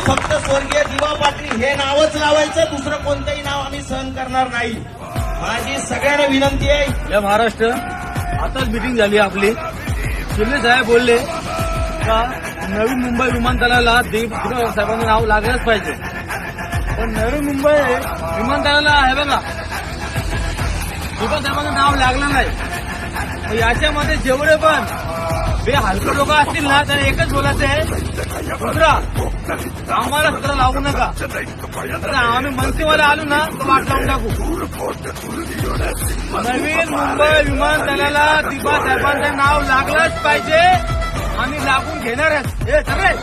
फक्त स्वर्गीय दिवा पाटील हे नावच लावायचं, दुसरं कोणतंही नाव आम्ही सहन करणार नाही. माझी सगळ्यांना विनंती आहे. या महाराष्ट्र आताच मिटिंग झाली आपली. शिंदे साहेब बोलले का नवी मुंबई विमानतळाला दिवा साहेबांचं नाव लागलंच पाहिजे. पण नवी मुंबई विमानतळाला आहे बघा, दिवा साहेबांचं नाव लागलं नाही. याच्यामध्ये जेवढे पण हलके लोक असतील ना, त्यांना एकच बोलायचं आहे, दुसरा आम्हाला सत्र लावू नका. आम्ही मनसेवाला आलो ना तर वाट लावून टाकू. नवीन मुंबई विमानतळाला दिवा साहेबांचं नाव लागलंच पाहिजे. आम्ही लागून घेणारच. हे सगळे